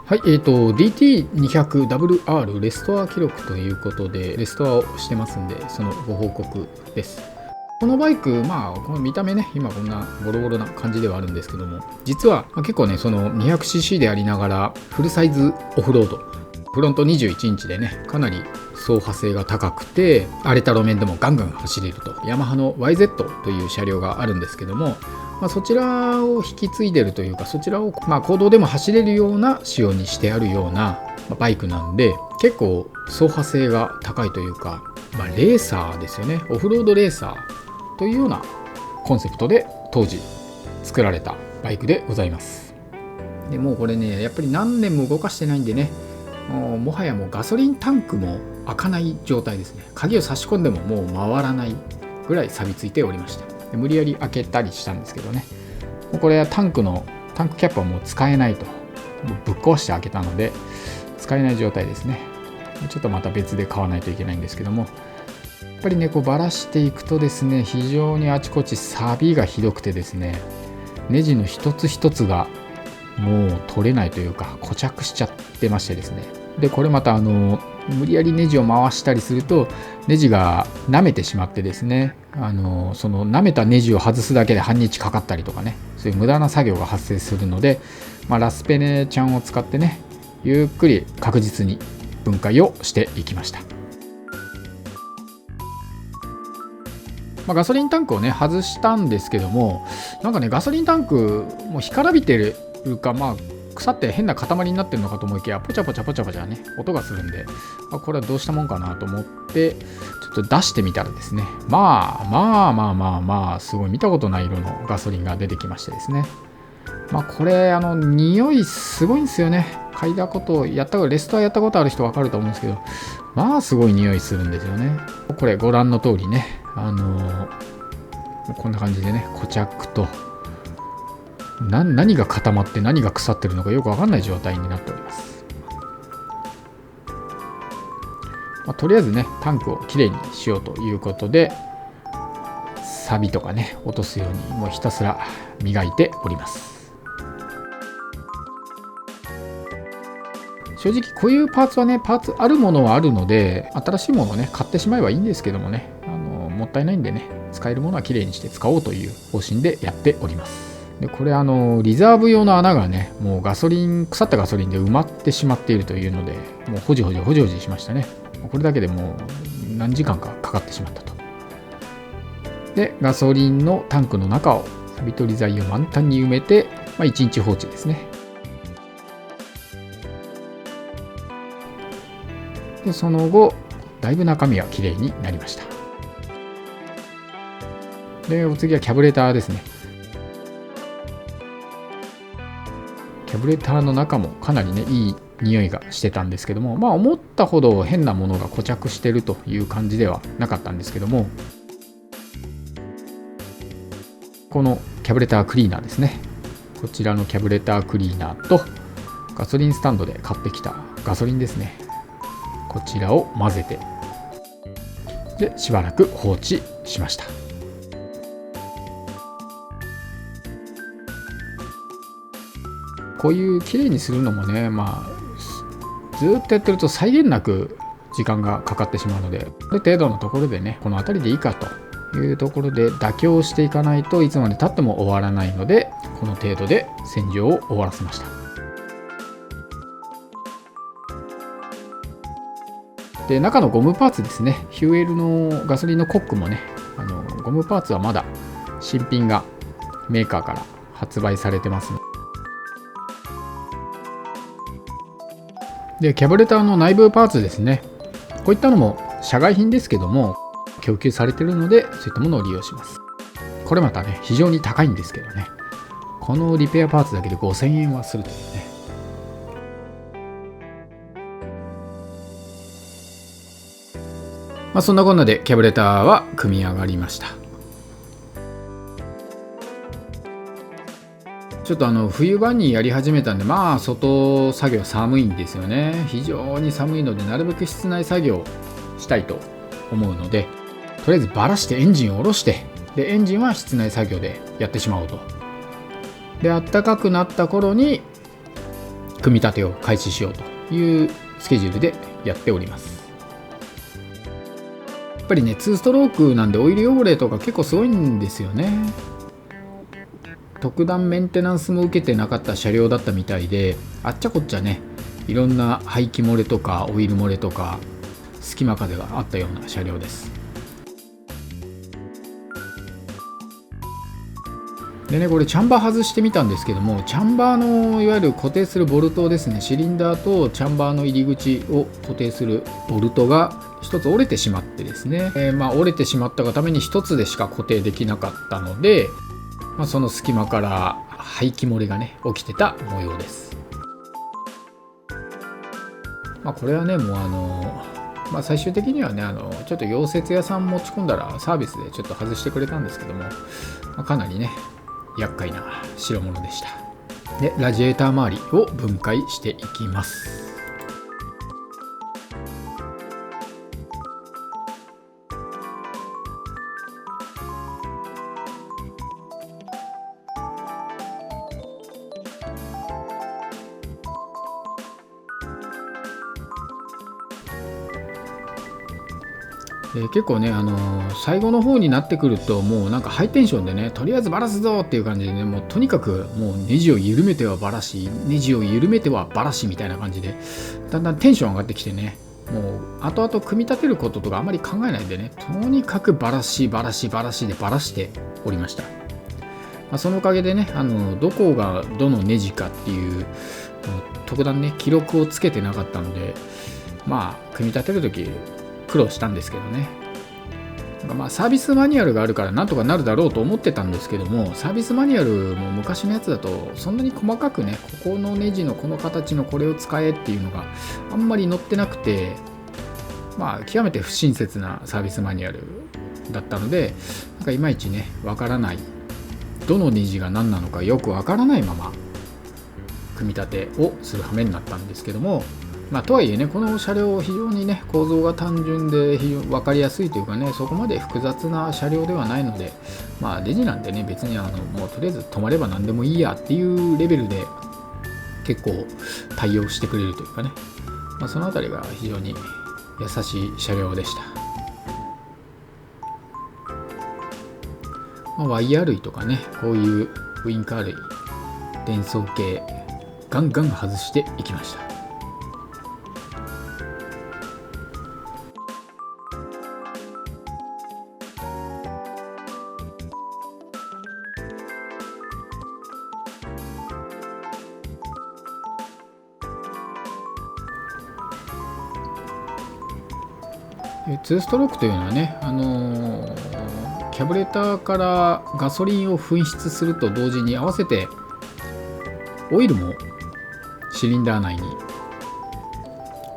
はい、DT200WR レストア記録ということで、レストアをしてますんで、そのご報告です。このバイク、この見た目ね、今こんなボロボロな感じではあるんですけども、実は結構ね、その 200cc でありながら、フルサイズオフロード、フロント21インチでね、かなり走破性が高くて、荒れた路面でもガンガン走れると、ヤマハの YZ という車両があるんですけども、そちらを引き継いでるというか、そちらを公道でも走れるような仕様にしてあるようなバイクなんで、結構走破性が高いというか、レーサーですよね。オフロードレーサーというようなコンセプトで当時作られたバイクでございます。でもうこれね、やっぱり何年も動かしてないんでね、もはやもうガソリンタンクも開かない状態ですね。鍵を差し込んでももう回らないぐらい錆びついておりました。で無理やり開けたりしたんですけどね、もうこれはタンクキャップはもう使えないと、ぶっ壊して開けたので使えない状態ですね。ちょっとまた別で買わないといけないんですけども、やっぱりねこうばらしていくとですね、非常にあちこち錆がひどくてですね、ネジの一つ一つがもう取れないというか固着しちゃってましてですね、でこれまた無理やりネジを回したりするとネジが舐めてしまってですね、その舐めたネジを外すだけで半日かかったりとかね、そういう無駄な作業が発生するので、ラスペネちゃんを使ってね、ゆっくり確実に分解をしていきました。ガソリンタンクをね外したんですけども、なんかねガソリンタンクもう干からびてるか、腐って変な塊になってるのかと思いきや、ポチャポチャね音がするんで、これはどうしたもんかなと思ってちょっと出してみたらですね、すごい見たことない色のガソリンが出てきましてですね、これ匂いすごいんですよね。嗅いだことレストアやったことある人分かると思うんですけど、すごい匂いするんですよね。これご覧の通りね、こんな感じでね固着と何が固まって何が腐ってるのかよく分かんない状態になっております。とりあえずねタンクをきれいにしようということで、錆とかね落とすようにもうひたすら磨いております。正直こういうパーツはね、パーツあるものはあるので新しいものをね買ってしまえばいいんですけどもね、もったいないんでね、使えるものはきれいにして使おうという方針でやっております。でこれリザーブ用の穴がね、もう腐ったガソリンで埋まってしまっているというので、もうほじほじしましたね。これだけでもう何時間かかかってしまったと。でガソリンのタンクの中を錆び取り剤を満タンに埋めて、1日放置ですね。でその後だいぶ中身はきれいになりました。でお次はキャブレターですね。キャブレターの中もかなりねいい匂いがしてたんですけども、思ったほど変なものが固着してるという感じではなかったんですけども、このキャブレタークリーナーですね。こちらのキャブレタークリーナーとガソリンスタンドで買ってきたガソリンですね、こちらを混ぜて、でしばらく放置しました。こういう綺麗にするのもね、ずっとやってると際限なく時間がかかってしまうので、ある程度のところでねこの辺りでいいかというところで妥協していかないといつまで経っても終わらないので、この程度で洗浄を終わらせました。で中のゴムパーツですね、ヒューエルのガソリンのコックもね、ゴムパーツはまだ新品がメーカーから発売されてますので、キャブレターの内部パーツですね、こういったのも社外品ですけども供給されているので、そういったものを利用します。これまたね非常に高いんですけどね、このリペアパーツだけで5000円はするというね。そんなこんなでキャブレターは組み上がりました。ちょっと冬場にやり始めたんで、外作業寒いんですよね。非常に寒いので、なるべく室内作業したいと思うので、とりあえずバラしてエンジンを下ろして、でエンジンは室内作業でやってしまおうと。で暖かくなった頃に組み立てを開始しようというスケジュールでやっております。やっぱりね2ストロークなんでオイル汚れとか結構すごいんですよね。特段メンテナンスも受けてなかった車両だったみたいで、あっちゃこっちゃねいろんな排気漏れとかオイル漏れとか隙間風があったような車両です。でね、これチャンバー外してみたんですけども、チャンバーのいわゆる固定するボルトですね、シリンダーとチャンバーの入り口を固定するボルトが一つ折れてしまってですね、折れてしまったがために一つでしか固定できなかったので、その隙間から排気漏れがね起きてた模様です。これはねもう最終的にはねちょっと溶接屋さん持ち込んだらサービスでちょっと外してくれたんですけども、かなりね厄介な代物でした。でラジエーター周りを分解していきます。結構ね、最後の方になってくるともうなんかハイテンションでね、とりあえずバラすぞっていう感じでね、もうとにかくもうネジを緩めてはバラし、ネジを緩めてはバラしみたいな感じでだんだんテンション上がってきてね、もう後々組み立てることとかあんまり考えないでね、とにかくバラしバラしバラしでバラしておりました。そのおかげでね、どこがどのネジかっていう特段ね記録をつけてなかったので、組み立てるとき苦労したんですけどね。サービスマニュアルがあるからなんとかなるだろうと思ってたんですけども、サービスマニュアルも昔のやつだとそんなに細かくね、ここのネジのこの形のこれを使えっていうのがあんまり載ってなくて、極めて不親切なサービスマニュアルだったので、いまいちねわからない、どのネジが何なのかよくわからないまま組み立てをする羽目になったんですけども、とはいえね、この車両非常にね構造が単純で非常に分かりやすいというかね、そこまで複雑な車両ではないので、レジなんでね別にもうとりあえず止まれば何でもいいやっていうレベルで結構対応してくれるというかね、そのあたりが非常に優しい車両でした。ワイヤー類とかね、こういうウインカー類、電装系ガンガン外していきました。2ストロークというのはね、キャブレターからガソリンを噴出すると同時に合わせてオイルもシリンダー内に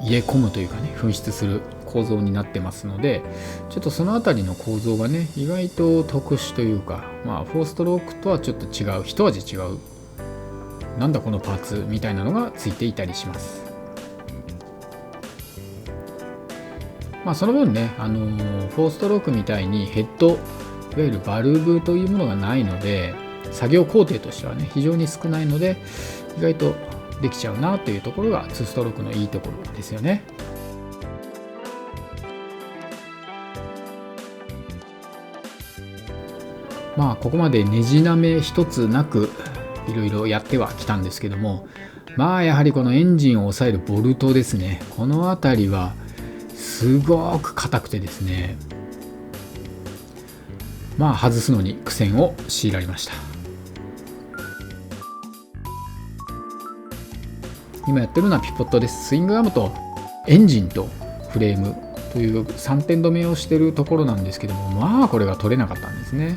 入れ込むというかね、噴出する構造になってますので、ちょっとそのあたりの構造がね意外と特殊というか、4ストロークとはちょっと違う、一味違う、なんだこのパーツみたいなのがついていたりします。その分ね、4ストロークみたいにヘッド、いわゆるバルブというものがないので、作業工程としてはね非常に少ないので、意外とできちゃうなというところが2ストロークのいいところですよね。ここまでネジなめ一つなくいろいろやってはきたんですけども、やはりこのエンジンを抑えるボルトですね、この辺りはすごく硬くてですね、外すのに苦戦を強いられました。今やってるのはピポットです。スイングアームとエンジンとフレームという3点止めをしてるところなんですけども、これが取れなかったんですね。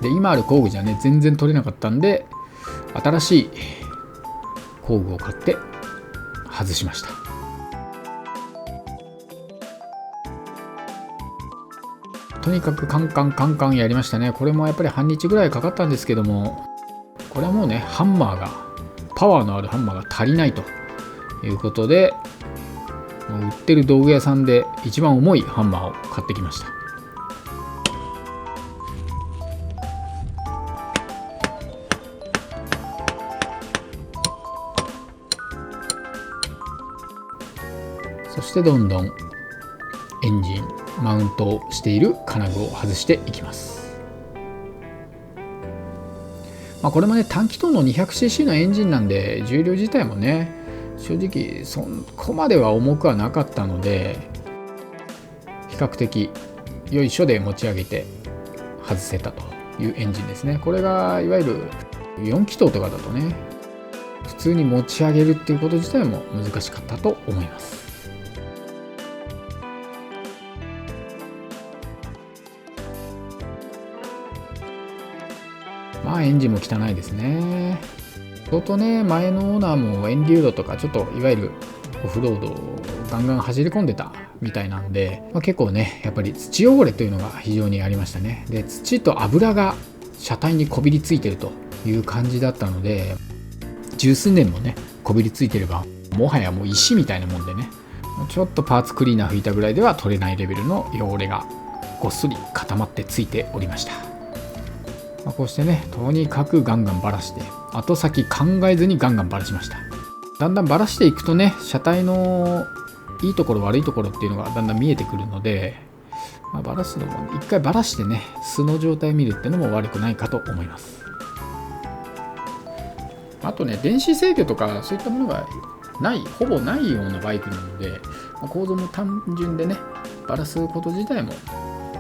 で今ある工具じゃね全然取れなかったんで、新しい工具を買って外しました。とにかくカンカンやりましたね。これもやっぱり半日ぐらいかかったんですけども、これはもうねハンマーが、パワーのあるハンマーが足りないということで、もう売ってる道具屋さんで一番重いハンマーを買ってきました。そしてどんどんエンジンマウントをしている金具を外していきます。これもね短気筒の 200cc のエンジンなんで重量自体もね正直そこまでは重くはなかったので比較的よいしょで持ち上げて外せたというエンジンですね。これがいわゆる4気筒とかだとね普通に持ち上げるっていうこと自体も難しかったと思います。エンジンも汚いですね。相当ね前のオーナーもエンデューロとかちょっといわゆるオフロードをガンガン走り込んでたみたいなんで、結構ねやっぱり土汚れというのが非常にありましたね。で土と油が車体にこびりついてるという感じだったので十数年もねこびりついてればもはやもう石みたいなもんでねちょっとパーツクリーナー拭いたぐらいでは取れないレベルの汚れがごっそり固まってついておりました。こうしてねとにかくガンガンバラして後先考えずにガンガンバラしました。だんだんバラしていくとね車体のいいところ悪いところっていうのがだんだん見えてくるので、バラすのも一回バラしてね素の状態を見るっていうのも悪くないかと思います。あとね電子制御とかそういったものがほぼないようなバイクなので、構造も単純でねバラすこと自体も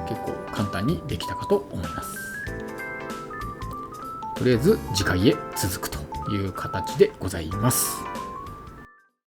結構簡単にできたかと思います。とりあえず次回へ続くという形でございます。